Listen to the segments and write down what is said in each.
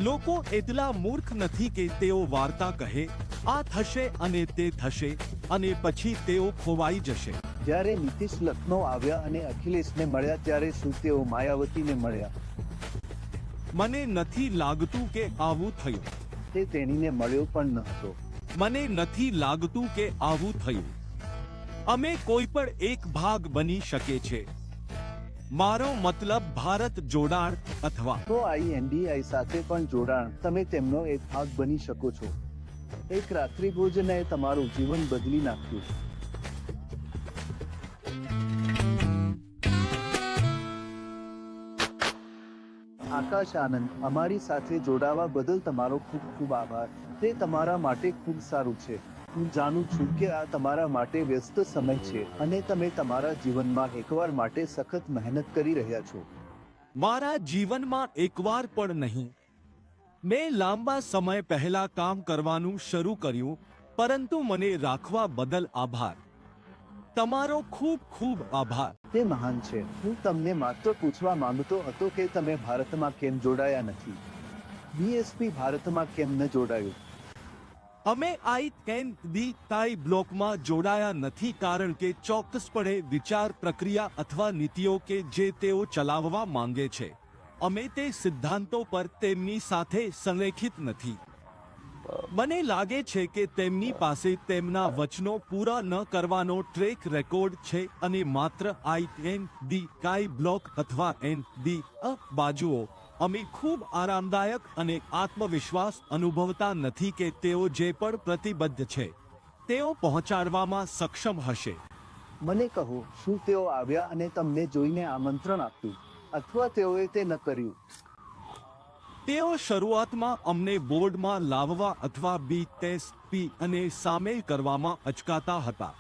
લોકો એટલા મૂર્ખ નથી કે તેઓ વાર્તા કહે, આ થશે અને તે થશે, અને પછી તેઓ ખોવાઈ જશે. જ્યારે નીતિશ લખનૌ આવ્યા અને અખિલેશને મળ્યા ત્યારે શું તેઓ માયાવતીને મળ્યા? મને નથી લાગતું કે આવું થયું. તે તેણીને મળ્યો પણ ન હતો. મને નથી લાગતું કે આવું થયું. અમે કોઈ પણ એક ભાગ બની શકે છે. મારો મતલબ ભારત જોડાણ અથવા તો INDI સાથે પણ જોડાણ. તમે તેમનો એક ભાગ બની શકો છો. એક રાત્રિભોજનએ તમારું જીવન બદલી નાખ્યું. આકાશ આનંદ, અમારી સાથે જોડાવા બદલ તમારો ખૂબ ખૂબ આભાર. તે તમારા માટે ખૂબ સારું છે. હું જાણું છું કે આ તમારા માટે વ્યસ્ત સમય છે અને તમે તમારા જીવનમાં એકવાર માટે સખત મહેનત કરી રહ્યા છો. મારા જીવનમાં એકવાર પણ નહીં. મેં લાંબા સમય પહેલા કામ કરવાનું શરૂ કર્યું, પરંતુ મને રાખવા બદલ આભાર. તમારો ખૂબ ખૂબ આભાર. તે મહાન છે. હું તમને માત્ર પૂછવા માંગતો હતો કે તમે ભારતમાં કેમ જોડાયા નથી? BSP ભારતમાં કેમ ન જોડાયું? અમે INDI બ્લોકમાં જોડાયા નથી કારણ કે ચોક્કસપણે વિચાર પ્રક્રિયા અથવા નીતિઓ કે જે તેઓ ચલાવવા માંગે છે, અમે તે સિદ્ધાંતો પર તેમની સાથે સંરેખિત નથી. મને લાગે છે કે તેમની પાસે તેમના વચનો પૂરા ન કરવાનો ટ્રેક રેકોર્ડ છે અને માત્ર INDI બ્લોક અથવા NDI બાજુઓ. અમે ખૂબ આરામદાયક અને આત્મવિશ્વાસ અનુભવતા નથી કે તેઓ જે પણ પ્રતિબદ્ધ છે તેઓ પહોંચાડવામાં સક્ષમ હશે. મને કહો, શું તેઓ આવ્યા અને તમને જોઈને આમંત્રણ આપ્યું અથવા તેઓએ તે ન કર્યું? તેઓ શરૂઆતમાં અમને બોર્ડમાં લાવવા અથવા BSP અને સામેલ કરવામાં અચકાતા હતા.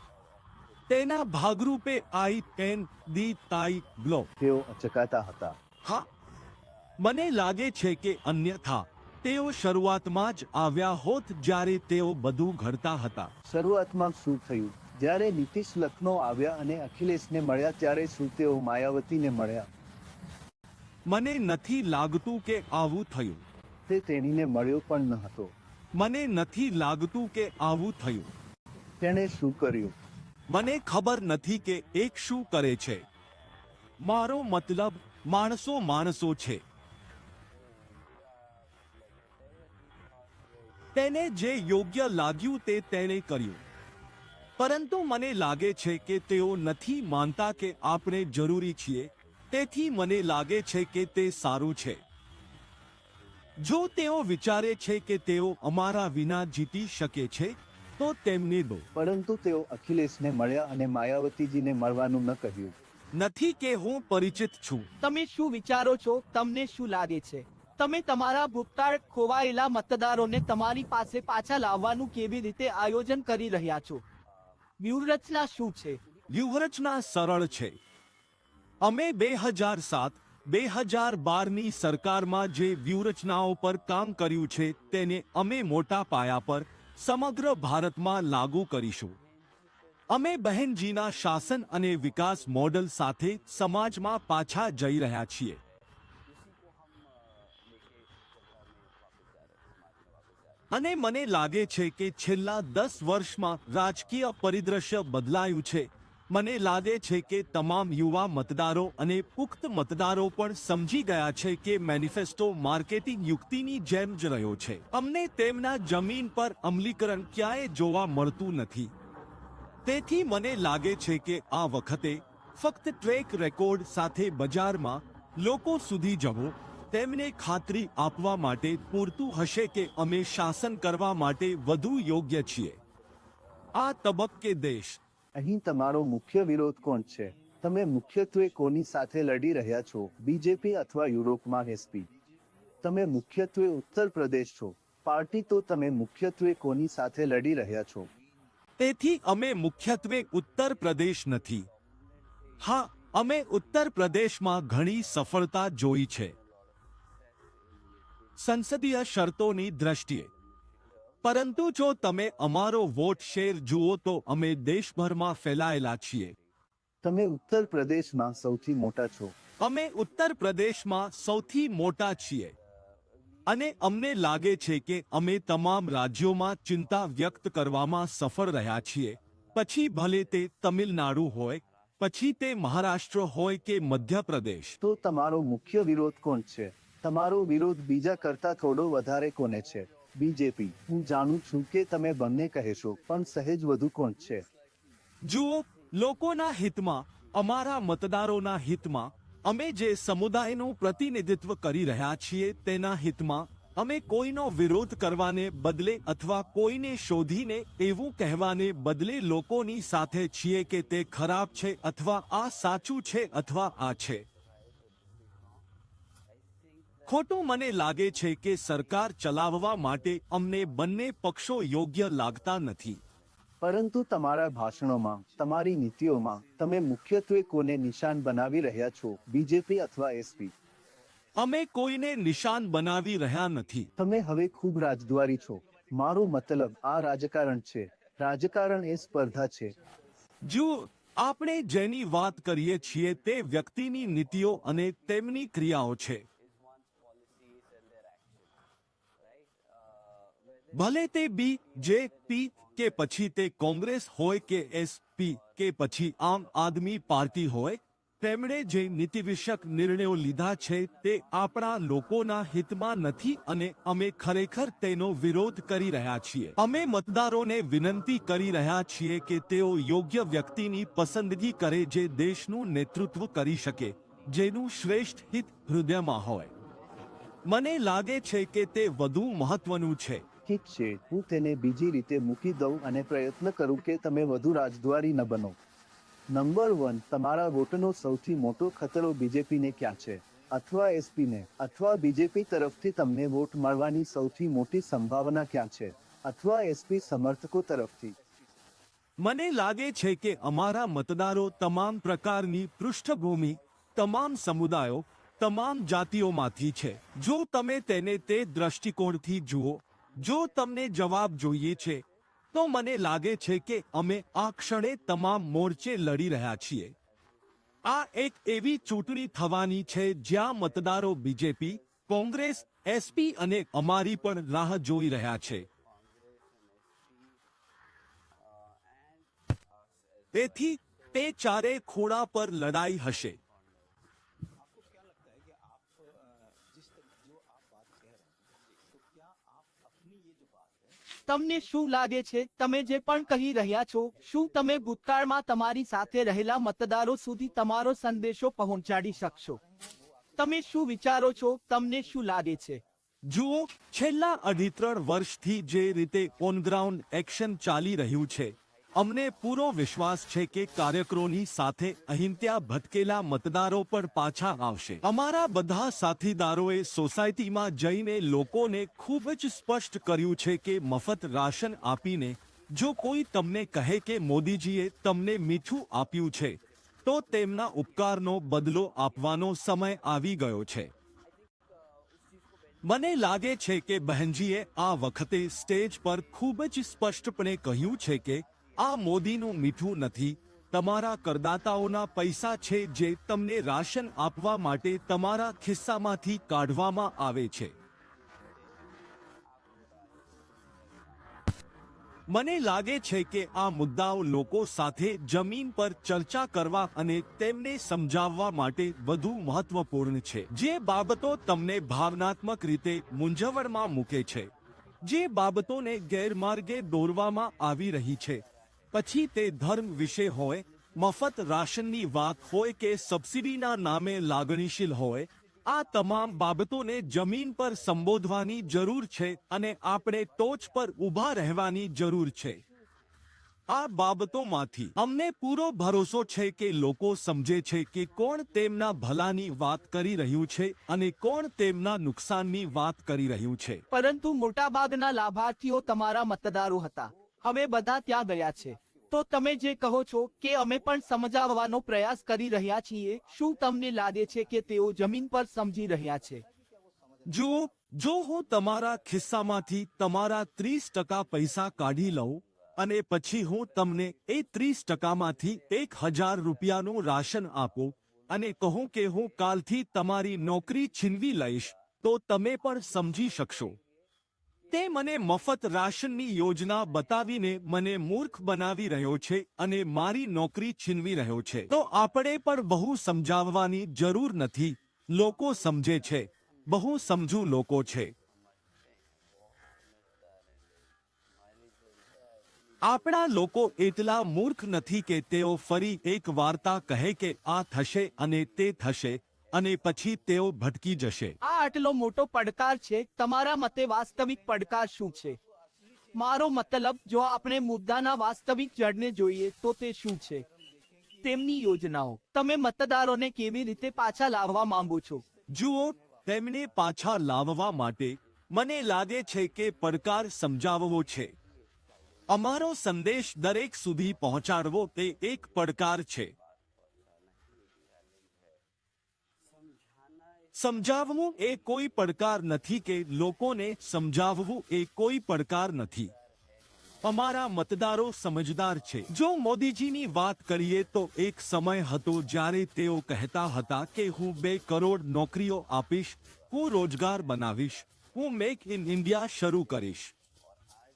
તેના ભાગરૂપે INDI બ્લોક. તેઓ અચકાતા હતા. હા, મને લાગે છે કે અન્યથા તેઓ શરૂઆતમાં જ આવ્યા હોત જ્યારે તેઓ બધું ઘડતા હતા. શરૂઆતમાં શું થયું? જ્યારે નીતિશ લખનૌ આવ્યા અને અખિલેશને મળ્યા ત્યારે શું તેઓ માયાવતીને મળ્યા? મને નથી લાગતું કે આવું થયું. તે તેણીને મળ્યો પણ ન હતો. મને નથી લાગતું કે આવું થયું. તેણે શું કર્યું? મને ખબર નથી કે એક શું કરે છે. મારો મતલબ, માણસો છે. તેને જે યોગ્ય લાગ્યું તે તેણે કર્યું. પરંતુ મને લાગે છે કે તેઓ નથી માનતા કે આપણે જરૂરી છીએ, તેથી મને લાગે છે કે તે સારું છે. જો તેઓ વિચારે છે કે તેઓ અમારા વિના જીતી શકે છે, તો તેમને દો. પરંતુ તેઓ અખિલેશને મળ્યા અને માયાવતીજીને મળવાનું ન કહ્યું. નથી કે હું પરિચિત છું. તમે શું વિચારો છો? તમને શું લાગે છે? તમે તમારા ભૂતકાળ ખોવાયેલા મતદારોને તમારી પાસે પાછા લાવવાનું કેવી રીતે આયોજન કરી રહ્યા છો? વ્યૂહરચના શું છે? વ્યૂહરચના સરળ છે. અમે 2007-2012ની સરકારમાં જે વ્યૂહરચનાઓ પર કામ કર્યું છે તેને અમે મોટા પાયા પર સમગ્ર ભારતમાં લાગુ કરીશું. અમે બહેનજીના શાસન અને વિકાસ મોડલ સાથે સમાજમાં પાછા જઈ રહ્યા છીએ. અને મને લાગે છે કે છેલ્લા 10 વર્ષમાં રાજકીય પરિદૃશ્ય બદલાયું છે. મને લાગે છે કે તમામ યુવા મતદારો અને પુખ્ત મતદારો પણ સમજી ગયા છે કે મેનિફેસ્ટો માર્કેટિંગ યુક્તિની જેમ જ રહ્યો છે. અમને તેમના જમીન પર અમલીકરણ ક્યાંય જોવા મળતું નથી. તેથી મને લાગે છે કે આ વખતે ફક્ત ટ્રેક રેકોર્ડ સાથે બજારમાં લોકો સુધી જવો તેમને ખાતરી આપવા માટે પૂરતું હશે કે અમે શાસન કરવા માટે વધુ યોગ્ય છીએ. આ તબક્કે દેશ. અહીં તમારો મુખ્ય વિરોધ કોણ છે? તમે મુખ્યત્વે કોની સાથે લડી રહ્યા છો? BJP અથવા યુરોપમાં SP? તમે મુખ્યત્વે ઉત્તર પ્રદેશ છો. પાર્ટી તો તમે મુખ્યત્વે કોની સાથે લડી રહ્યા છો? તેથી અમે મુખ્યત્વે ઉત્તર પ્રદેશ નથી. હા, અમે ઉત્તર પ્રદેશમાં ઘણી સફળતા જોઈ છે સંસદીય શરતોની દ્રષ્ટિએ. પરંતુ જો તમે અમારો વોટ શેર જુઓ તો અમે દેશભરમાં ફેલાયેલા છીએ. તમે ઉત્તર પ્રદેશમાં સૌથી મોટા છો. અમે ઉત્તર પ્રદેશમાં સૌથી મોટા છીએ. અને અમને લાગે છે કે અમે તમામ રાજ્યોમાં ચિંતા વ્યક્ત કરવામાં સફળ રહ્યા છીએ, પછી ભલે તે તમિલનાડુ હોય, પછી તે મહારાષ્ટ્ર હોય કે મધ્યપ્રદેશ. તો તમારો મુખ્ય વિરોધ કોણ છે? તમારો વિરોધ બીજા કરતા થોડો વધારે કોને છે? બીજેપી. હું જાણું છું કે તમે બંને કહેશો, પણ સહેજ વધુ કોણ છે? જુઓ, લોકોના હિતમાં, અમારા મતદારોના હિતમાં, અમે જે સમુદાયનું પ્રતિનિધિત્વ કરી રહ્યા છીએ તેના હિતમાં, અમે કોઈનો વિરોધ કરવાને બદલે અથવા કોઈને શોધીને એવું કહેવાને બદલે લોકોની સાથે છીએ કે તે ખરાબ છે અથવા આ સાચું છે અથવા આ છે ખોટું. મને લાગે છે કે સરકાર ચલાવવા માટે અમને બંને પક્ષો યોગ્ય લાગતા નથી. પરંતુ તમારા ભાષણોમાં, તમારી નીતિઓમાં, તમે મુખ્યત્વે કોને નિશાન બનાવી રહ્યા છો, બીજેપી અથવા એસપી? અમે કોઈને નિશાન બનાવી રહ્યા નથી. તમે હવે ખૂબ રાજદ્વારી છો. મારો મતલબ આ રાજકારણ છે. રાજકારણ એ સ્પર્ધા છે. જો આપણે જેની વાત કરીએ છીએ તે વ્યક્તિની નીતિઓ અને તેમની ક્રિયાઓ છે. ભલે તે બીજેપી કે પછી તે કોંગ્રેસ હોય કે એસપી કે પછી આમ આદમી પાર્ટી હોય, તેમણે જે નીતિવિષયક નિર્ણયો લીધા છે તે આપણા લોકોના હિતમાં નથી અને અમે ખરેખર તેનો વિરોધ કરી રહ્યા છીએ. અમે મતદારોને વિનંતી કરી રહ્યા છીએ કે તેઓ યોગ્ય વ્યક્તિની પસંદગી કરે જે દેશનું નેતૃત્વ કરી શકે, જેનું શ્રેષ્ઠ હિત હૃદયમાં હોય. મને લાગે છે કે તે વધુ મહત્વનું છે. ઠીક છે, હું તેને બીજી રીતે મૂકી દઉં અને પ્રયત્ન કરું કે તમે વધુ રાજદ્વારી ન બનો. નંબર 1, તમારા વોટનો સૌથી મોટો ખતરો બીજેપીને ક્યાં છે? અથવા એસપીને? અથવા બીજેપી તરફથી તમને વોટ મળવાની સૌથી મોટી સંભાવના ક્યાં છે? અથવા એસપી સમર્થકો તરફથી? મને લાગે છે કે અમારા મતદારો તમામ પ્રકારની પૃષ્ઠભૂમિ, તમામ સમુદાયો, તમામ જાતિઓમાંથી છે. જો તમે તેને તે દ્રષ્ટિકોણથી જુઓ, જો તમને જવાબ જોઈએ છે, તો મને લાગે છે કે અમે આ ક્ષણે તમામ મોરચે લડી રહ્યા છીએ. આ એક એવી ચૂંટણી થવાની છે જ્યાં મતદારો બીજેપી, કોંગ્રેસ, એસપી અને અમારી પણ રાહ જોઈ રહ્યા છે. તેથી તે ચારે ખૂણા પર લડાઈ હશે. તમને શું લાગે છે, તમે જે પણ કહી રહ્યા છો, શું તમે ભૂતકાળમાં તમારી સાથે રહેલા મતદારો સુધી તમારો સંદેશો પહોંચાડી શકશો? તમે શું વિચારો છો? તમને શું લાગે છે? જુઓ, છેલ્લા 2.5 વર્ષથી જે રીતે ઓન ગ્રાઉન્ડ એક્શન ચાલી રહ્યું છે, અમને પૂરો વિશ્વાસ છે કે કાર્યકરોની સાથે અહીં ત્યાં ભટકેલા મતદારો પણ પાછા આવશે. અમારા બધા સાથીદારોએ સોસાયટીમાં જઈને લોકોને ખૂબ જ સ્પષ્ટ કર્યું છે કે મફત રાશન આપીને જો કોઈ તમને કહે કે મોદીજીએ તમને મીઠું આપ્યું છે, તો તેમના ઉપકારનો બદલો આપવાનો સમય આવી ગયો છે. મને લાગે છે કે બહેનજીએ આ વખતે સ્ટેજ પર ખૂબ જ સ્પષ્ટપણે કહ્યું છે કે આ મોદીનું મીઠું નથી, તમારા કરદાતાઓના પૈસા છે જે તમને રાશન આપવા માટે તમારા ખિસ્સામાંથી કાઢવામાં આવે છે. મને લાગે છે કે આ મુદ્દાઓ લોકો સાથે જમીન પર ચર્ચા કરવા અને તેમને સમજાવવા માટે વધુ મહત્વપૂર્ણ છે. જે બાબતો તમને ભાવનાત્મક રીતે મૂંઝવણમાં મૂકે છે, જે બાબતોને ગેરમાર્ગે દોરવામાં આવી રહી છે, પછી તે ધર્મ વિશે હોય, મફત રાશનની વાત હોય કે સબસિડીના નામે લાગણીશીલ હોય, આ તમામ બાબતોને જમીન પર સંબોધવાની જરૂર છે અને આપણે ટોચ પર ઊભા રહેવાની જરૂર છે. આ બાબતોમાંથી અમને પૂરો ભરોસો છે કે લોકો સમજે છે કે કોણ તેમના ભલાની વાત કરી રહ્યું છે અને કોણ તેમના નુકસાનની વાત કરી રહ્યું છે. પરંતુ મોટાભાગના લાભાર્થીઓ તમારા મતદારો હતા. હવે બધા ત્યાં ગયા છે. તો તમે જે કહો છો કે અમે પણ સમજાવવાનો પ્રયાસ કરી રહ્યા છીએ, શું તમને લાગે છે કે તેઓ જમીન પર સમજી રહ્યા છે? જો હું તમારા ખિસ્સામાંથી તમારા 30% પૈસા કાઢી લઉં અને પછી હું તમને એ 30%માંથી 1000 રૂપિયાનું રાશન આપું અને કહું કે હું કાલથી તમારી નોકરી છીનવી લઈશ, તો તમે પણ સમજી શકશો. તે મને મફત રાશનની યોજના બતાવીને મને મૂર્ખ બનાવી રહ્યો છે અને મારી નોકરી છીનવી રહ્યો છે. તો આપણે પણ બહુ સમજાવવાની જરૂર નથી. લોકો સમજે છે. બહુ સમજુ લોકો છે. આપણા લોકો એટલા મૂર્ખ નથી કે તેઓ ફરી એક વાર્તા કહે કે આ થશે અને તે થશે અને પછી તેઓ ભટકી જશે. આ આટલો મોટો પડકાર છે. તમારા મતે વાસ્તવિક પડકાર શું છે? મારો મતલબ, જો આપણે મુદ્દાના વાસ્તવિક જડને જોઈએ તો તે શું છે? તેમની યોજનાઓ. તમે મતદારોને કેવી રીતે પાછા લાવવા માંગો છો? જુઓ, તેમને પાછા લાવવા માટે મને લાગે છે કે પડકાર સમજાવવો છે. અમારો સંદેશ દરેક સુધી પહોંચાડવો તે એક પડકાર છે. સમજાવવું એ કોઈ પડકાર નથી કે લોકોને સમજાવવું એ કોઈ પડકાર નથી. અમારા મતદારો સમજદાર છે. જો મોદીજીની વાત કરીએ તો એક સમય હતો જ્યારે તેઓ કહેતા હતા કે હું 2 કરોડ નોકરીઓ આપીશ, હું રોજગાર બનાવીશ, હું મેક ઇન ઇન્ડિયા શરૂ કરીશ.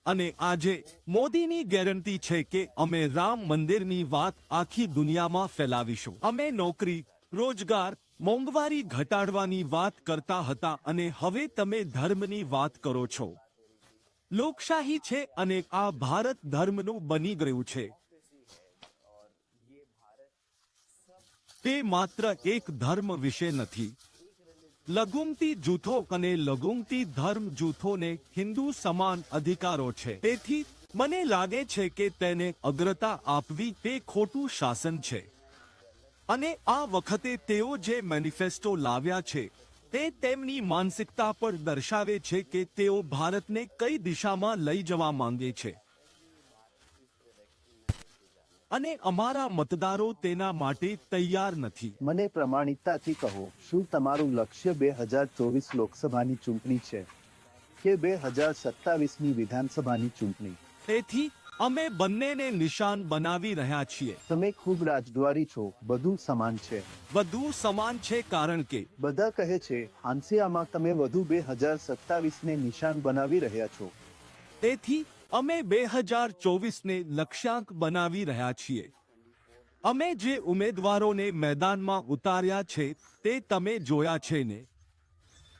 અને આજે મોદીની ગેરંટી છે કે અમે રામ મંદિરની વાત આખી દુનિયામાં ફેલાવીશું. અમે નોકરી, રોજગાર, મોંઘવારી ઘટાડવાની વાત કરતા હતા અને હવે તમે ધર્મની વાત કરો છો. લોકશાહી છે અને આ ભારત ધર્મનું બની ગયું છે. તે માત્ર એક ધર્મ વિશે નથી. લઘુમતી જૂથો અને લઘુમતી ધર્મ જૂથોને હિન્દુ સમાન અધિકારો છે. તેથી મને લાગે છે કે તેને અગ્રતા આપવી તે ખોટું શાસન છે. અને આ વખતે તેઓ જે મેનિફેસ્ટો લાવ્યા છે તે તેમની માનસિકતા પર દર્શાવે છે કે તેઓ ભારતને કઈ દિશામાં લઈ જવા માંગે છે. અને અમારા મતદારો તેના માટે તૈયાર નથી. મને પ્રમાણિકતાથી કહો, શું તમારું લક્ષ્ય 2024 લોકસભાની ચૂંટણી છે કે 2027ની વિધાનસભાની ચૂંટણી? તેથી અમે બંનેને નિશાન બનાવી રહ્યા છીએ. તમે ખૂબ રાજદ્વારી છો. બધું સમાન છે. બધું સમાન છે કારણ કે બધા કહે છે આંસિયામાં તમે વધુ 2027ને નિશાન બનાવી રહ્યા છો. તેથી અમે 2024ને લક્ષ્યાંક બનાવી રહ્યા છીએ. અમે જે ઉમેદવારોને મેદાનમાં ઉતાર્યા છે તે તમે જોયા છે ને?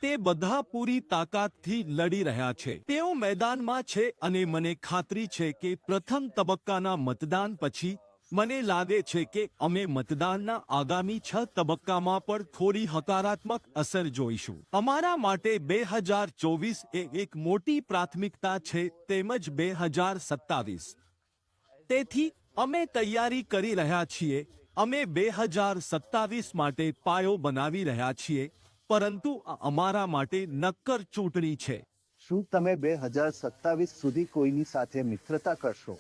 તે બધા પૂરી તાકાતથી લડી રહ્યા છે. તેઓ મેદાનમાં છે અને મને ખાતરી છે કે પ્રથમ તબક્કાના મતદાન પછી મને લાગે છે કે અમે મતદાનના આગામી 6 તબક્કામાં પણ થોડી હકારાત્મક અસર જોઈશું. અમારા માટે 2024 એ એક મોટી પ્રાથમિકતા છે, તેમજ 2027. તેથી અમે તૈયારી કરી રહ્યા છીએ. અમે 2027 માટે પાયો બનાવી રહ્યા છીએ, પરંતુ આ અમારા માટે નક્કર ચૂંટણી છે. શું તમે 2027 સુધી કોઈની સાથે મિત્રતા કરશો?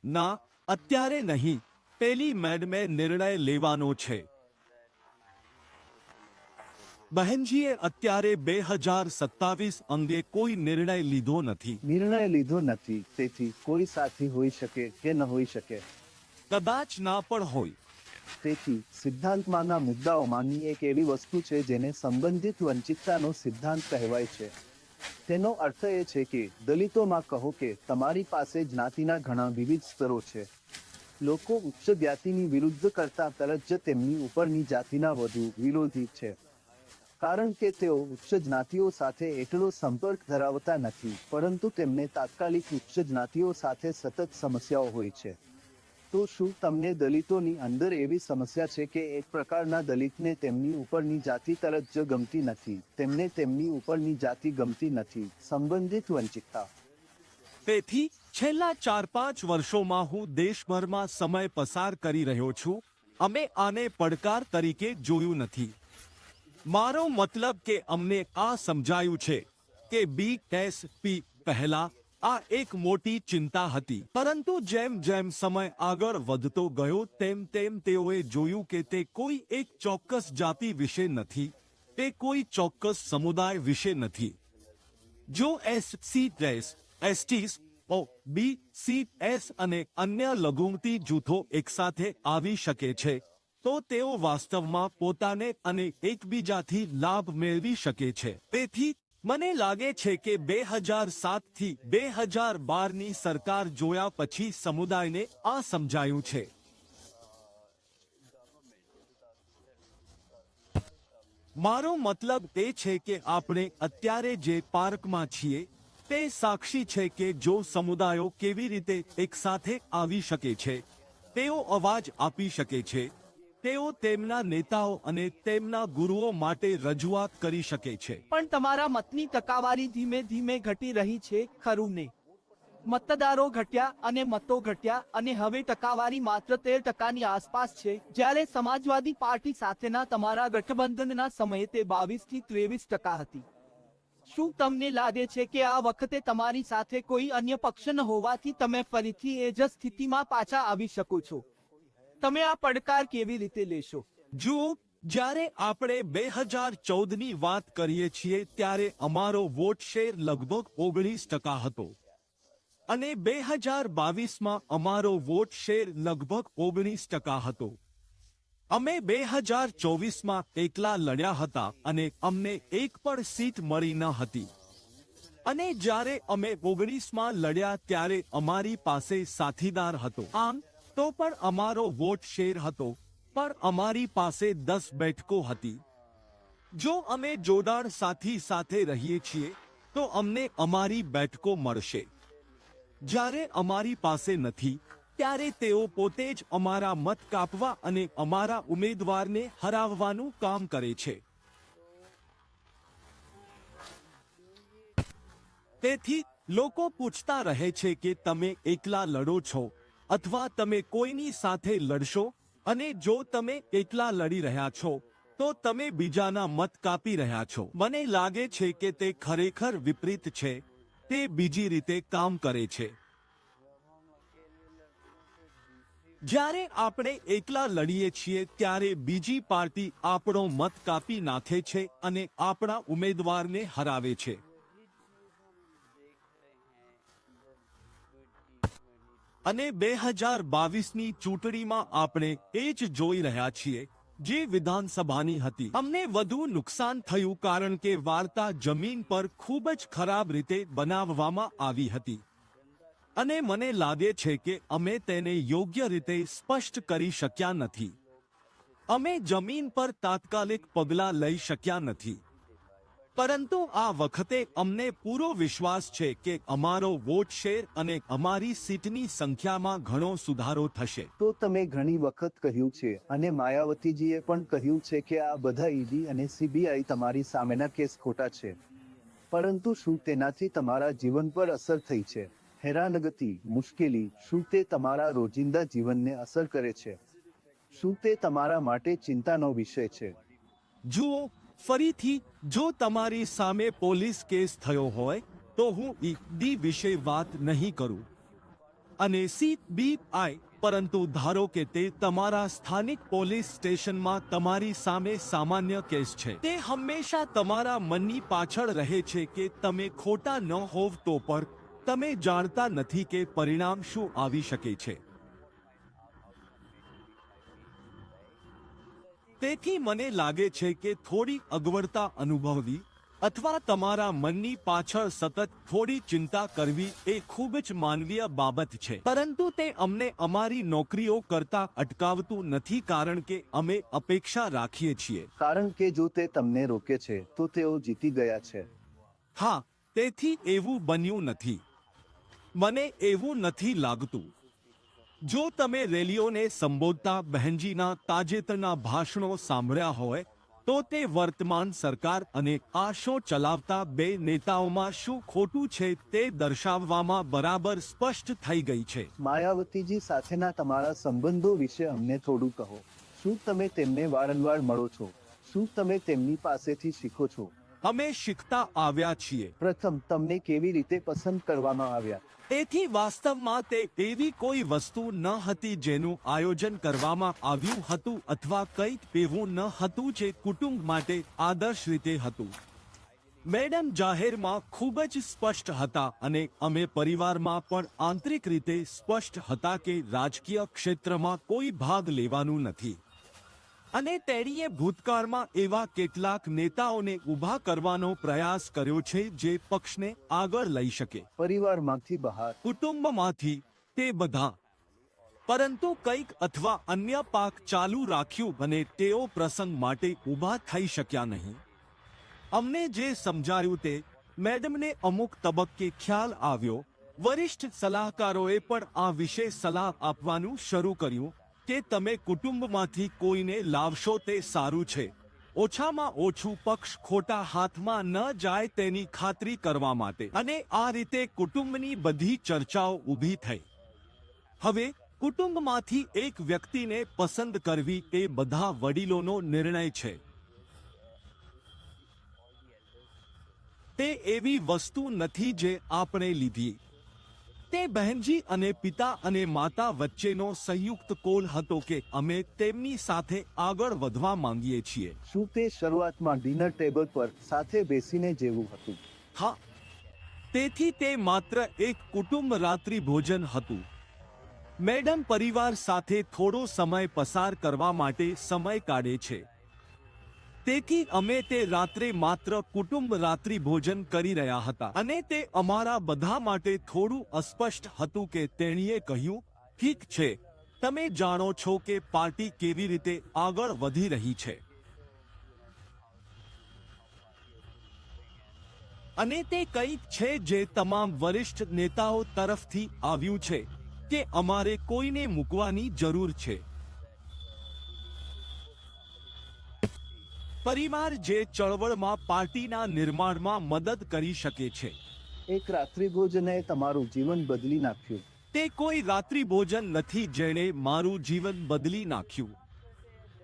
ના, અત્યારે નહીં. પેલી મેં નિર્ણય લેવાનો છે. બહેનજીએ અત્યારે 2027 અંગે કોઈ નિર્ણય લીધો નથી. નિર્ણય લીધો નથી, તેથી કોઈ સાથી હોઈ શકે કે ન હોઈ શકે. કદાચ ના પણ હોય. તેથી સિદ્ધાંતમાંના મુદ્દાઓમાંની એક એવી વસ્તુ છે જેને સંબંધિત વંચિતતાનો સિદ્ધાંત કહેવાય છે. તેનો અર્થ એ છે કે દલિતોમાં કહો કે તમારી પાસે જ્ઞાતિના ઘણા વિવિધ સ્તરો છે. લોકો ઉચ્ચ જ્ઞાતિની વિરુદ્ધ કરતા તરત જ તેમની ઉપરની જાતિના વધુ વિરોધી છે, કારણ કે તેઓ ઉચ્ચ જ્ઞાતિઓ સાથે એટલો સંપર્ક ધરાવતા નથી, પરંતુ તેમને તાત્કાલિક ઉચ્ચ જ્ઞાતિઓ સાથે સતત સમસ્યાઓ હોય છે. તો શું તમને દલિતોની અંદર એવી સમસ્યા છે કે એક પ્રકારના દલિતને તેમની ઉપરની જાતિ તરત જ ગમતી નથી, તેમને તેમની ઉપરની જાતિ ગમતી નથી? સંબંધિત વંચિતતા. તેથી છેલ્લા 4-5 વર્ષોમાં હું દેશભરમાં સમય પસાર કરી રહ્યો છું. અમે આને પડકાર તરીકે જોયું નથી. મારો મતલબ કે અમને આ સમજાયું છે કે BSP પહેલા આ એક મોટી ચિંતા હતી, પરંતુ જેમ જેમ સમય આગળ વધતો ગયો તેમ તેમ તેઓએ જોયું કે તે કોઈ એક ચોક્કસ જાતિ વિશે નથી, તે કોઈ ચોક્કસ સમુદાય વિશે નથી. જો SCs, STs, OBCs અને અન્ય લઘુમતી જૂથો એકસાથે આવી શકે છે, તો તેઓ વાસ્તવમાં પોતાને અને એકબીજાથી લાભ મેળવી શકે છે. તેથી મને લાગે છે કે 2007 થી 2012ની સરકાર જોયા પછી સમુદાયને આ સમજાયું છે. મારો મતલબ એ છે કે આપણે અત્યારે જે પાર્કમાં છીએ તે સાક્ષી છે કે જો સમુદાયો કેવી રીતે એકસાથે આવી શકે છે, તેઓ અવાજ આપી શકે છે, તેઓ તેમના નેતાઓ અને તેમના ગુરુઓ માટે રજૂઆત કરી શકે છે. પણ તમારા મતની ટકાવારી ધીમે ધીમે ઘટી રહી છે, ખરું ને? મતદારો ઘટ્યા અને મતો ઘટ્યા અને હવે ટકાવારી માત્ર 13% આસપાસ છે, જ્યારે સમાજવાદી પાર્ટી સાથેના તમારા ગઠબંધનના સમયે તે 22 થી 23% હતી. શું તમને લાગે છે કે આ વખતે તમારી સાથે કોઈ અન્ય પક્ષ ન હોવાથી તમે ફરીથી એ જ સ્થિતિમાં પાછા આવી શકો છો? તમે આ પડકાર કેવી રીતે લેશો? જુઓ, જ્યારે આપણે 2014ની વાત કરીએ છીએ ત્યારે અમારો વોટ શેર લગભગ 19% હતો અને 2022માં અમારો વોટ શેર લગભગ 19% હતો. અમે 2024માં એકલા લડ્યા હતા અને અમને એક પણ સીટ મળી ન હતી. અને જ્યારે અમે 19માં લડ્યા ત્યારે અમારી પાસે સાથીદાર હતો. આમ તો પણ અમારો વોટ શેર હતો, પણ અમારી પાસે 10 બેઠકો હતી. જો અમે જોડાણ સાથી સાથે રહીએ છીએ તો અમને અમારી બેઠકો મળશે. જ્યારે અમારી પાસે નથી ત્યારે તેઓ પોતે જ અમારા મત કાપવા અને અમારા ઉમેદવારને હરાવવાનું કામ કરે છે. તેથી લોકો પૂછતા રહે છે કે તમે એકલા લડો છો અથવા તમે કોઈની સાથે લડશો, અને જો તમે એકલા લડી રહ્યા છો તો તમે બીજાના મત કાપી રહ્યા છો. મને લાગે છે કે તે ખરેખર વિપરીત છે. તે બીજી રીતે કામ કરે છે. જ્યારે આપણે એકલા લડીએ છીએ ત્યારે બીજી પાર્ટી આપણો મત કાપી નાખે છે અને આપણા ઉમેદવારને હરાવે છે. અને 2022ની ચૂંટણીમાં આપણે એ જ જોઈ રહ્યા છીએ જે વિધાનસભાની હતી. અમને વધુ નુકસાન થયું કારણ કે વાર્તા જમીન પર ખૂબ જ ખરાબ રીતે બનાવવામાં આવી હતી અને મને લાગે છે કે અમે તેને યોગ્ય રીતે સ્પષ્ટ કરી શક્યા નથી. અમે જમીન પર તાત્કાલિક પગલાં લઈ શક્યા નથી. પરંતુ આ વખતે અમને પૂરો વિશ્વાસ છે કે અમારો વોટ શેર અને અમારી સીટની સંખ્યામાં ઘણો સુધારો થશે. તો તમે ઘણી વખત કહ્યું છે અને માયાવતીજીએ પણ કહ્યું છે કે આ બધા ઈડી અને સીબીઆઈ તમારી સામેના કેસ ખોટા છે. પરંતુ શું તેનાથી તમારા જીવન પર અસર થઈ છે? હેરાનગતિ, મુશ્કેલી, શું તે તમારા રોજિંદા જીવનને અસર કરે છે? શું તે તમારા માટે ચિંતાનો વિષય છે? જુઓ, ફરીથી જો તમારી સામે પોલીસ કેસ થયો હોય તો હું ઈડી વિશે વાત નહીં કરું અને સીબીઆઈ, પરંતુ ધારો કે તે તમારા સ્થાનિક પોલીસ સ્ટેશનમાં તમારી સામે સામાન્ય કેસ છે. તે હંમેશા તમારા મનની પાછળ રહે છે કે તમે ખોટા ન હોવ તો પણ તમે જાણતા નથી કે પરિણામ શું આવી શકે છે. તેથી મને લાગે છે કે થોડી અગવડતા અનુભવવી અથવા તમારા મનની પાછળ સતત થોડી ચિંતા કરવી એ ખૂબ જ માનવીય બાબત છે. પરંતુ તે અમને અમારી નોકરીઓ કરતા અટકાવતું નથી કારણ કે અમે અપેક્ષા રાખીએ છીએ. કારણ કે જો તે તમને રોકે છે તો તેઓ જીતી ગયા છે. હા, તેથી એવું બન્યું નથી. મને એવું નથી લાગતું. જો તમે રેલીઓને સંબોધતા બહેનજીના તાજેતરના ભાષણો સાંભળ્યા હોય તો તે વર્તમાન સરકાર અને આ શો ચલાવતા બે નેતાઓમાં શું ખોટું છે તે દર્શાવવામાં બરાબર સ્પષ્ટ થઈ ગઈ છે. માયાવતીજી સાથેના તમારા સંબંધો વિશે અમને થોડું કહો. શું તમે તેમને વારંવાર મળો છો? શું તમે તેમની પાસેથી શીખો છો? અમે શીખતા આવ્યા છીએ. પ્રથમ, તમને કેવી રીતે પસંદ કરવામાં આવ્યા? તેથી વાસ્તવમાં તે એવી કોઈ વસ્તુ ન હતી જેનું આયોજન કરવામાં આવ્યું હતું અથવા કંઈક એવું ન હતું જે કુટુંબ માટે આદર્શ રીતે હતું. મેડમ જાહેરમાં ખૂબ જ સ્પષ્ટ હતા અને અમે પરિવારમાં પણ આંતરિક રીતે સ્પષ્ટ હતા કે રાજકીય ક્ષેત્રમાં કોઈ ભાગ લેવાનું નથી. અને તેણીએ ભૂતકાળમાં એવા કેટલાક નેતાઓને ઊભા કરવાનો પ્રયાસ કર્યો છે જે પક્ષને આગળ લઈ શકે, પરિવારમાંથી બહાર, કુટુંબમાંથી, તે બધા. પરંતુ કંઈક અથવા અન્ય પાક ચાલુ રાખ્યું અને તેઓ પ્રસંગ માટે ઊભા થઈ શક્યા નહીં. અમને જે સમજાયું તે મેડમને અમુક તબક્કે ખ્યાલ આવ્યો. વરિષ્ઠ સલાહકારોએ પણ આ વિશે સલાહ આપવાનું શરૂ કર્યું કે તમે કુટુંબમાંથી કોઈને લાવશો તે સારું છે, ઓછામાં ઓછું પક્ષ ખોટા હાથમાં ન જાય તેની ખાતરી કરવા માટે. અને આ રીતે કુટુંબની બધી ચર્ચાઓ ઊભી થઈ. હવે કુટુંબમાંથી એક વ્યક્તિને પસંદ કરવી એ બધા વડીલોનો નિર્ણય છે. તે એવી વસ્તુ નથી જે આપણે લીધી. તે બહેનજી અને પિતા અને માતા વચ્ચેનો સંયુક્ત કોલ હતો કે અમે તેમની સાથે આગળ વધવા માંગીએ છીએ. શું તે શરૂઆતમાં ડિનર ટેબલ પર સાથે બેસીને જેવું હતું? હા, તેથી તે માત્ર એક કુટુંબ રાત્રિ ભોજન હતું. મેડમ પરિવાર સાથે થોડો સમય પસાર કરવા માટે સમય કાઢે છે. તેથી અમે તે રાત્રે માત્ર કુટુંબ રાત્રિ ભોજન કરી રહ્યા હતા અને તે અમારા બધા માટે થોડું અસ્પષ્ટ હતું કે તેણીએ કહ્યું, ઠીક છે, તમે જાણો છો કે પાર્ટી કેવી રીતે આગળ વધી રહી છે. અને તે કંઈક છે જે તમામ વરિષ્ઠ નેતાઓ તરફથી આવ્યું છે કે અમારે કોઈને મૂકવાની જરૂર છે. પરિવાર જે ચળવળમાં પાર્ટીના નિર્માણમાં મદદ કરી શકે છે. એક રાત્રિભોજને તમારું જીવન બદલી નાખ્યું. તે કોઈ રાત્રિભોજન નથી જેણે મારું જીવન બદલી નાખ્યું.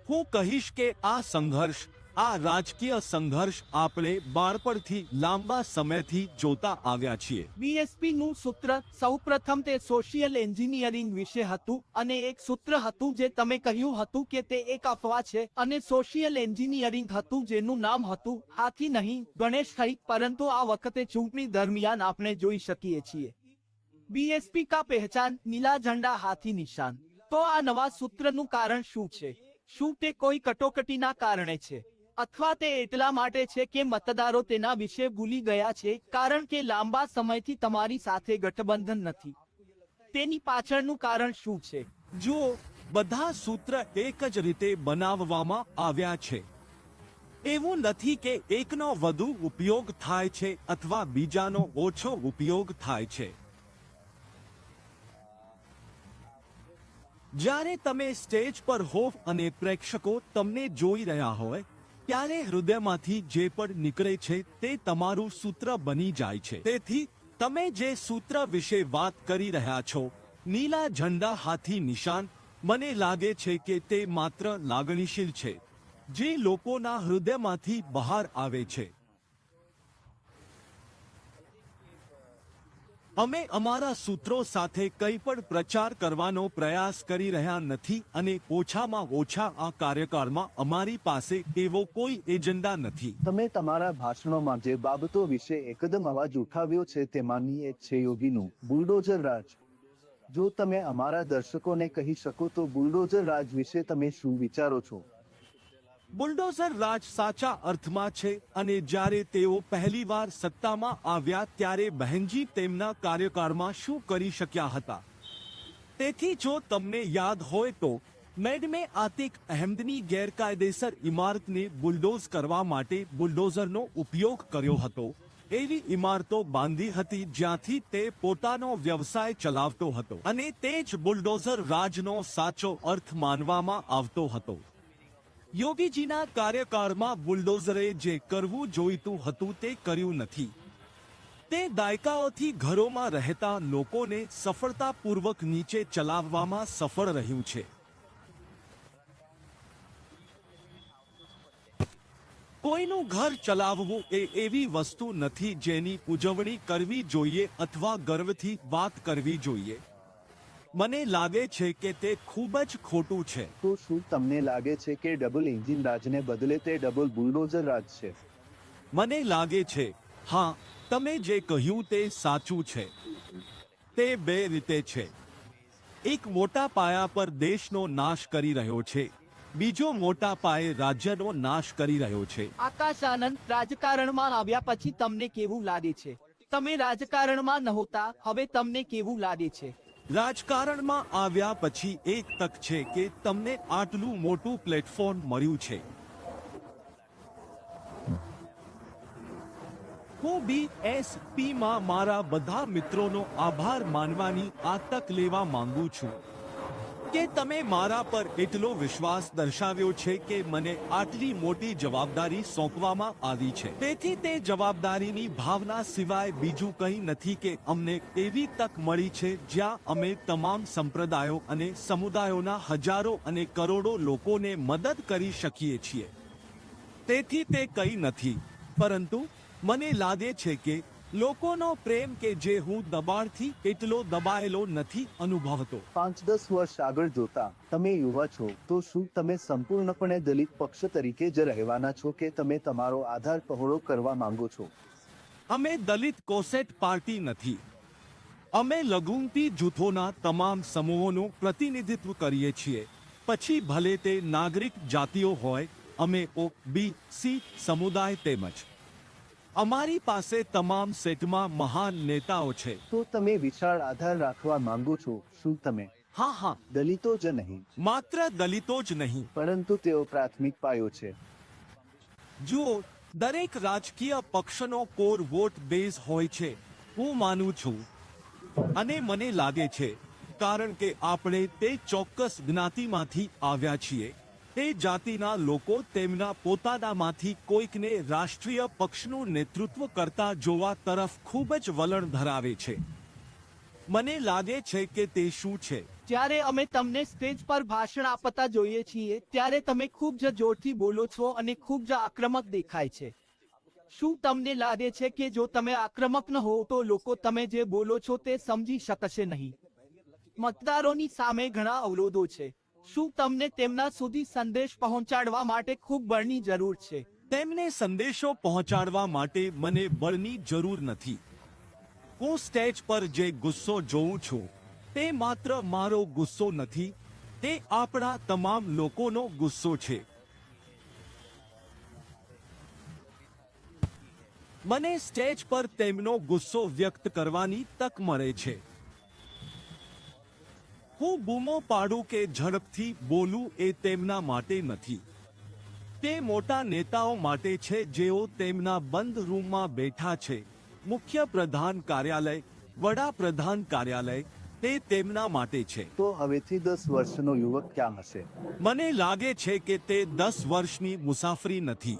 હું કહીશ કે આ સંઘર્ષ, આ રાજકીય સંઘર્ષ આપણે બાળપણથી લાંબા સમયથી જોતા આવ્યા છીએ. બીએસપી નું સૂત્ર સૌપ્રથમ તે સોશિયલ એન્જિનિયરિંગ વિશે હતું અને એક સૂત્ર હતું જે તમે કહ્યું હતું કે તે એક અફવા છે અને સોશિયલ એન્જિનિયરિંગ હતું જેનું નામ હતું હાથી નહીં ગણેશ હઈ. પરંતુ આ વખતે ચૂંટણી દરમિયાન આપણે જોઈ શકીએ છીએ બીએસપી કા પહેચાન નીલા ઝંડા હાથી નિશાન. તો આ નવા સૂત્રનું કારણ શું છે? શું તે કોઈ કટોકટીના કારણે છે અથવા તે એટલા માટે છે કે મતદારો તેના વિશે ભૂલી ગયા છે કારણ કે લાંબા સમયથી તમારી સાથે ગઠબંધન નથી? તેની પાછળનું કારણ શું છે? જુઓ, બધા સૂત્ર એક જ રીતે બનાવવામાં આવ્યા છે. એવું નથી કે એકનો વધુ ઉપયોગ થાય છે અથવા બીજાનો ઓછો ઉપયોગ થાય છે. જ્યારે તમે સ્ટેજ પર હોવ અને પ્રેક્ષકો તમને જોઈ રહ્યા હોય ત્યારે હૃદયમાંથી જે પણ નીકળે છે તે તમારું સૂત્ર બની જાય છે. તેથી તમે જે સૂત્ર વિશે વાત કરી રહ્યા છો, નીલા ઝંડા હાથી નિશાન, મને લાગે છે કે તે માત્ર લાગણીશીલ છે જે લોકોના હૃદયમાંથી બહાર આવે છે. અમે અમારા સૂત્રો સાથે કંઈ પણ પ્રચાર કરવાનો પ્રયાસ કરી રહ્યા નથી અને ઓછામાં ઓછા આ કાર્યકાળમાં અમારી પાસે એવો કોઈ એજન્ડા નથી. તમે તમારા ભાષણોમાં જે બાબતો વિશે એકદમ અવાજ ઉઠાવ્યો છે તેમાંની એક છે યોગીનું બુલડોઝર રાજ. જો તમે અમારા દર્શકોને કહી શકો તો બુલડોઝર રાજ વિશે તમે શું વિચારો છો? બુલડોઝર રાજ સાચા અર્થમાં છે અને જ્યારે તેઓ પહેલીવાર સત્તામાં આવ્યા ત્યારે બહેનજી તેમના કાર્યકાળમાં શું કરી શક્યા હતા. તેથી જો તમને યાદ હોય તો મેડમે આતિક અહેમદની ગેરકાયદેસર ઇમારતને બુલડોઝ કરવા માટે બુલડોઝરનો ઉપયોગ કર્યો હતો. એવી ઇમારતો બાંધી હતી જ્યાંથી તે પોતાનો વ્યવસાય ચલાવતો હતો અને તે જ બુલડોઝર રાજનો સાચો અર્થ માનવામાં આવતો હતો. યોગીજીના કાર્યકાળમાં બુલડોઝરે જે કરવું જોઈતું હતું તે કર્યું નથી. તે દાયકાઓથી ઘરોમાં રહેતા લોકોને સફળતાપૂર્વક નીચે ચલાવવામાં સફળ રહ્યું છે. કોઈનું ઘર ચલાવવું એ એવી વસ્તુ નથી જેની ઉજવણી કરવી જોઈએ અથવા ગર્વથી વાત કરવી જોઈએ. મને લાગે છે કે તે ખૂબ જ ખોટું છે. તો શું તમને લાગે છે કે ડબલ એન્જિન રાજને બદલે તે ડબલ બુલડોઝર રાજ છે? મને લાગે છે, હા, તમે જે કહ્યું તે સાચું છે. તે બે રીતે છે. એક મોટા પાયા પર દેશનો નાશ કરી રહ્યો છે બીજો મોટા પાયે રાજ્યનો નાશ કરી રહ્યો છે. આકાશ આનંદ, રાજકારણમાં આવ્યા પછી તમને કેવું લાગે છે? તમે રાજકારણમાં નહોતા, હવે તમને કેવું લાગે છે? રાજકારણમાં આવ્યા પછી એક તક છે કે તમને આટલું મોટું પ્લેટફોર્મ મળ્યું છે. હું BSPમાં મારા બધા મિત્રોનો આભાર માનવાની આ તક લેવા માંગુ છું કે તમે મારા પર એટલો વિશ્વાસ દર્શાવ્યો છે કે મને આટલી મોટી જવાબદારી સોંપવામાં આવી છે. તેથી તે જવાબદારીની ભાવના સિવાય બીજું કંઈ નથી કે અમને એવી તક મળી છે જ્યાં અમે તમામ સંપ્રદાયો અને સમુદાયોના હજારો અને કરોડો લોકોને મદદ કરી શકીએ છીએ. તેથી તે કંઈ નથી, પરંતુ મને લાગે છે કે લોકોનો પ્રેમ કે જે હું દબાણથી એટલો દબાયેલો નથી અનુભવતો. 5-10 વર્ષ આગળ જોતા તમે યુવા છો, તો શું તમે સંપૂર્ણપણે દલિત પક્ષ તરીકે જ રહેવાના છો કે તમે તમારો આધાર પહોળો કરવા માંગો છો? અમે દલિત કોસેટ પાર્ટી નથી. અમે લઘુમતી જૂથોના તમામ સમૂહોનું પ્રતિનિધિત્વ કરીએ છીએ, પછી ભલે તે નાગરિક જાતિઓ હોય, અમે OBC સમુદાય તેમજ અમારી પાસે તમામ સેટમાં મહાન નેતાઓ છે. તો તમે વિશાળ આધાર રાખવા માંગો છો. શું તમે હા, દલિતો જ નહીં, માત્ર દલિતો જ નહીં, પરંતુ તેઓ પ્રાથમિક પાયો છે? જુઓ, દરેક રાજકીય પક્ષનો કોર વોટ બેઝ હોય છે, હું માનું છું. અને મને લાગે છે કારણ કે આપણે તે ચોક્કસ જ્ઞાતિમાંથી આવ્યા છીએ, તે જાતિના લોકો તેમના પોતાનામાંથી કોઈકને રાષ્ટ્રીય પક્ષનું નેતૃત્વ કરતા જોવા તરફ ખૂબ જ વલણ ધરાવે છે. મને લાગે છે કે તે શું છે. જ્યારે અમે તમને સ્ટેજ પર ભાષણ આપતા જોઈએ છીએ ત્યારે તમે ખૂબ જ જોરથી બોલો છો અને ખૂબ જ આક્રમક દેખાય છે. શું તમને લાગે છે કે જો તમે આક્રમક ન હો તો લોકો તમે જે બોલો છો તે સમજી શકશે નહીં? મતદારોની સામે ઘણા અવરોધો છે. શું તમને તેમના સુધી સંદેશ પહોંચાડવા માટે ખૂબ બળની જરૂર છે? તેમને સંદેશો પહોંચાડવા માટે મને બળની જરૂર નથી. હું સ્ટેજ પર જે ગુસ્સો જોઉં છું તે માત્ર મારો ગુસ્સો નથી, તે આપણા તમામ લોકોનો ગુસ્સો છે. મને સ્ટેજ પર તેમનો ગુસ્સો વ્યક્ત કરવાની તક મળે છે. હું બૂમો પાડું કે ઝડપથી બોલું એ તેમના માટે નથી. તે મોટા નેતાઓ માટે છે જેઓ તેમના બંધ રૂમમાં બેઠા છે. મુખ્ય પ્રધાન કાર્યાલય, વડાપ્રધાન કાર્યાલય, તે તેમના માટે છે. તો હવેથી 10 વર્ષનો યુવક ક્યાં હશે? મને લાગે છે કે તે 10 વર્ષની મુસાફરી નથી,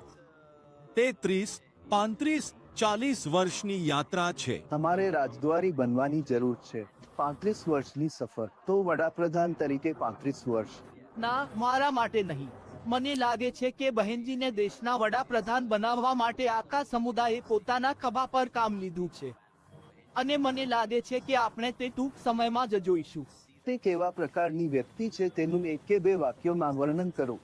તે 30, 35, 40 વર્ષની યાત્રા છે. તમારે રાજદ્વારી બનવાની જરૂર છે. 35 વર્ષની સફર, તો વડાપ્રધાન તરીકે 35 વર્ષ? ના, મારા માટે નહીં. મને લાગે છે કે બહેનજીને દેશના વડાપ્રધાન બનાવવા માટે આખા સમુદાયે પોતાના ખભા પર કામ લીધું છે અને મને લાગે છે કે આપણે તે ટૂંક સમયમાં જ જોઈશું. તે કેવા પ્રકારની વ્યક્તિ છે તેનું 1 કે 2 વાક્યોમાં વર્ણન કરો.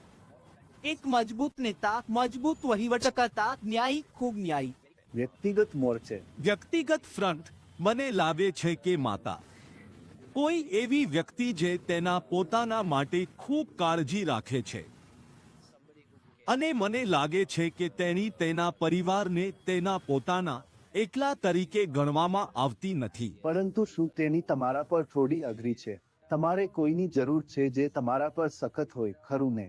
એક મજબૂત નેતા, મજબૂત વહીવટકર્તા, ન્યાયી, ખૂબ ન્યાયી. વ્યક્તિગત મોરચે? વ્યક્તિગત ફ્રન્ટ, મને લાગે છે કે માતા. કોઈ એવી વ્યક્તિ જે તેના પોતાના માટે ખૂબ કાળજી રાખે છે અને મને લાગે છે કે તેણી તેના પરિવારને તેના પોતાના એકલા તરીકે ગણવામાં આવતી નથી. પરંતુ શું તેની તમારા પર થોડી અઘરી છે? તમારે કોઈની જરૂર છે જે તમારા પર સખત હોય, ખરું ને?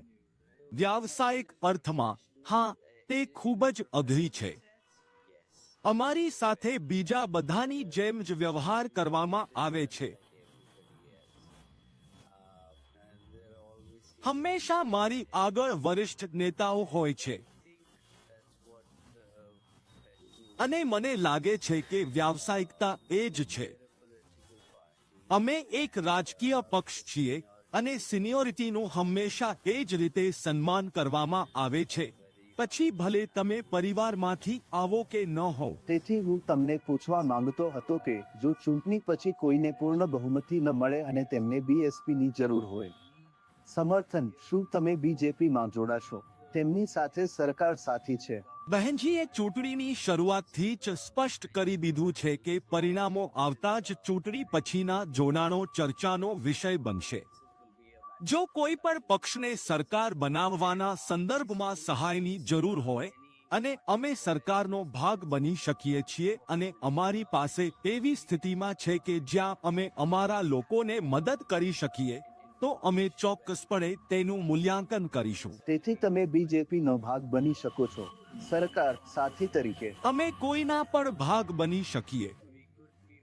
વ્યાવસાયિક અર્થમાં હા, તે ખૂબ જ અઘરી છે. અમારી સાથે બીજા બધાની જેમ જ વ્યવહાર કરવામાં આવે છે. હંમેશા મારી આગળ વરિષ્ઠ નેતાઓ હોય છે અને મને લાગે છે કે વ્યાવસાયિકતા એ જ છે. અમે એક રાજકીય પક્ષ છીએ અને સિનિયોરિટીનું હંમેશા એ જ રીતે સન્માન કરવામાં આવે છે, પછી ભલે તમે પરિવારમાંથી આવો કે ન હો. તેથી હું તમને પૂછવા માંગતો હતો કે જો ચૂંટણી પછી કોઈને પૂર્ણ બહુમતી ન મળે અને તેમને BSPની જરૂર હોય સમર્થન, શું તમે BJPમાં જોડાશો? તેમની સાથે સરકાર સાથી છે. બહેનજીએ ચૂંટણીની શરૂઆતથી જ સ્પષ્ટ કરી દીધું છે કે પરિણામો આવતા જ ચૂંટણી પછીના જોડાણો ચર્ચાનો વિષય બનશે. જો કોઈ પણ પક્ષને સરકાર બનાવવાના સંદર્ભમાં સહાયની જરૂર હોય અને અમે સરકારનો ભાગ બની શકીએ છીએ અને અમારી પાસે એવી સ્થિતિમાં છે કે જ્યાં અમે અમારા લોકોને મદદ કરી શકીએ તો અમે ચોક્કસપણે તેનું મૂલ્યાંકન કરીશું. તેથી તમે બીજેપી નો ભાગ બની શકો છો, સરકાર સાથી તરીકે. અમે કોઈના પણ ભાગ બની શકીએ.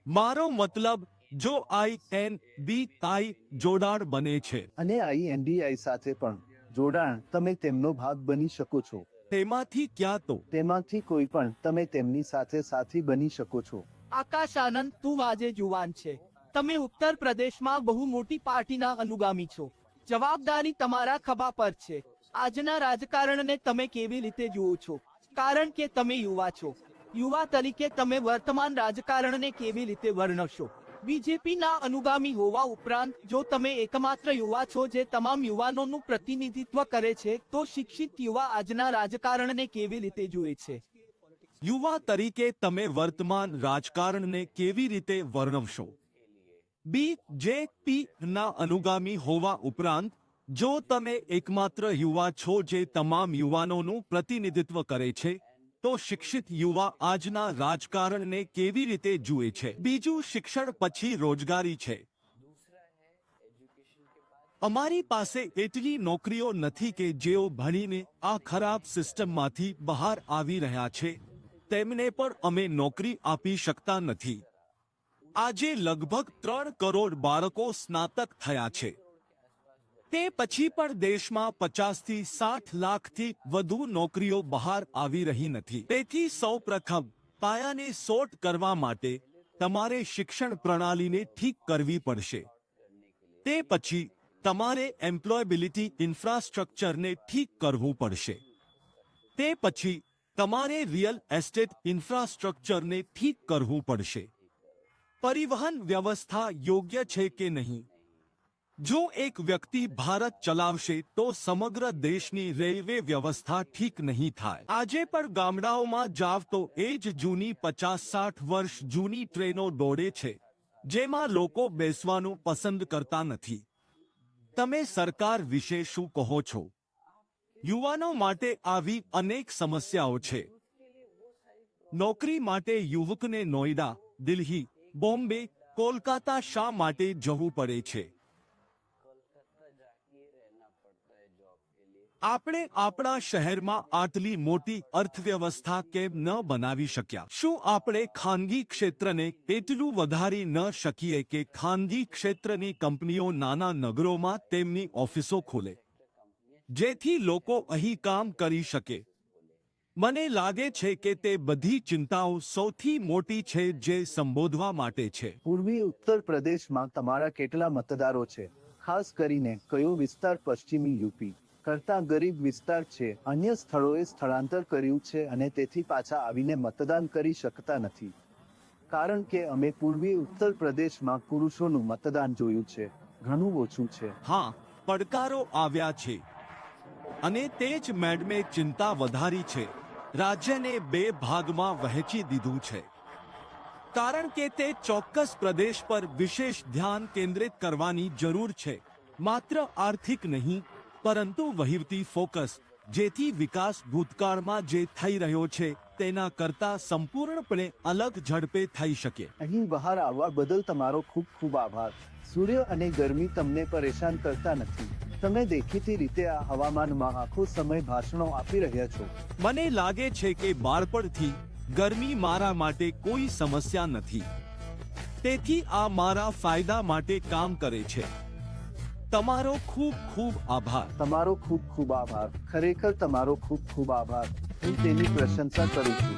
મારો મતલબ જો INDI જોડાણ બને છે અને INDI સાથે પણ જોડાણ, તમે તેમનો ભાગ બની શકો છો. તેમાંથી ક્યાં તો તેમાંથી કોઈ પણ તમે તેમની સાથે સાથી બની શકો છો. આકાશ આનંદ, તું આજે જુવાન છે. તમે ઉત્તર પ્રદેશમાં બહુ મોટી પાર્ટીના અનુગામી છો. જવાબદારી તમારા ખભા પર છે. આજના રાજકારણને તમે કેવી રીતે જુઓ છો? કારણ કે તમે યુવા છો. યુવા તરીકે તમે વર્તમાન રાજકારણને કેવી રીતે વર્ણવશો? બીજેપીના અનુગામી હોવા ઉપરાંત જો તમે એકમાત્ર યુવા છો જે તમામ યુવાનોનું પ્રતિનિધિત્વ કરે છે, તો શિક્ષિત યુવા આજના રાજકારણને કેવી રીતે જુએ છે? યુવા તરીકે તમે વર્તમાન રાજકારણને કેવી રીતે વર્ણવશો? BJP ના અનુગામી હોવા ઉપરાંત જો તમે એકમાત્ર યુવા છો જે તમામ યુવાનોનું પ્રતિનિધિત્વ કરે છે, તો શિક્ષિત યુવા આજના રાજકારણને કેવી રીતે જુએ છે? બીજું, શિક્ષણ પછી રોજગારી છે. અમારી પાસે એટલી નોકરીઓ નથી કે જેઓ ભણીને આ ખરાબ સિસ્ટમમાંથી બહાર આવી રહ્યા છે તેમને પણ અમે નોકરી આપી શકતા નથી. આજે લગભગ 3 કરોડ બાળકો સ્નાતક થયા છે. તે પછી પણ દેશમાં 50 થી 60 લાખથી વધુ નોકરીઓ બહાર આવી રહી નથી. તેથી સૌપ્રથમ પાયાને સોટ કરવા માટે તમારે શિક્ષણ પ્રણાલીને ઠીક કરવી પડશે. તે પછી તમારે એમ્પ્લોયબિલિટી ઇન્ફ્રાસ્ટ્રક્ચરને ઠીક કરવું પડશે. તે પછી તમારે રિયલ એસ્ટેટ ઇન્ફ્રાસ્ટ્રક્ચરને ઠીક કરવું પડશે. પરિવહન વ્યવસ્થા યોગ્ય છે કે નહીં? જો એક વ્યક્તિ ભારત ચલાવશે તો સમગ્ર દેશની રેલવે વ્યવસ્થા ઠીક નહીં થાય. આજે પણ ગામડાઓમાં જાવ તો એ જ જૂની 50-60 વર્ષ જૂની ટ્રેનો દોડે છે જેમાં લોકો બેસવાનું પસંદ કરતા નથી. તમે સરકાર વિશે શું કહો છો? યુવાનો માટે આવી અનેક સમસ્યાઓ છે. નોકરી માટે યુવકને નોઈડા, દિલ્હી, બોમ્બે, કોલકાતા શા માટે જવું પડે છે? આપણે આપણા શહેરમાં આટલી મોટી અર્થવ્યવસ્થા કેમ ન બનાવી શક્યા? શું આપણે ખાનગી ક્ષેત્રને એટલું વધારી ન શકીએ કે ખાનગી ક્ષેત્રની કંપનીઓ નાના નગરોમાં તેમની ઓફિસો ખોલે, જેથી લોકો અહીં કામ કરી શકે? મને લાગે છે કે તે બધી ચિંતાઓ સૌથી મોટી છે જે સંબોધવા માટે છે. પૂર્વી ઉત્તર પ્રદેશમાં તમારા કેટલા મતદારો છે? ખાસ કરીને કયો વિસ્તાર પશ્ચિમી યુપી કરતા ગરીબ વિસ્તાર છે? અન્ય સ્થળોએ સ્થળાંતર કર્યું છે અને તેથી પાછા આવીને મતદાન કરી શકતા નથી? કારણ કે અમે પૂર્વી ઉત્તર પ્રદેશમાં પુરુષોનું મતદાન જોયું છે, ઘણું ઓછું છે. હા, પડકારો આવ્યા છે અને તે જ મેડમે ચિંતા વધારી છે. રાજ્યને 2 ભાગમાં વહેંચી દીધું છે કારણ કે તે ચોક્કસ પ્રદેશ પર વિશેષ ધ્યાન કેન્દ્રિત કરવાની જરૂર છે. માત્ર આર્થિક નહીં પરંતુ વહીવટી ફોકસ, જેથી વિકાસ ભૂતકાળમાં જે થઈ રહ્યો છે તેના કરતા સંપૂર્ણપણે અલગ ઝડપે થઈ શકે. અહીં બહાર આવવા બદલ તમારો ખૂબ ખૂબ આભાર. સૂર્ય અને ગરમી તમને પરેશાન કરતા નથી. તમે દેખીતી રીતે આ હવામાનમાં આખો સમય ભાષણો આપી રહ્યા છો. મને લાગે છે કે બાળપણથી ગરમી મારા માટે કોઈ સમસ્યા નથી, તેથી આ મારા ફાયદા માટે કામ કરે છે. તમારો ખૂબ ખૂબ આભાર. તમારો ખૂબ ખૂબ આભાર. ખરેખર તમારો ખૂબ ખૂબ આભાર. હું તેની પ્રશંસા કરું છું.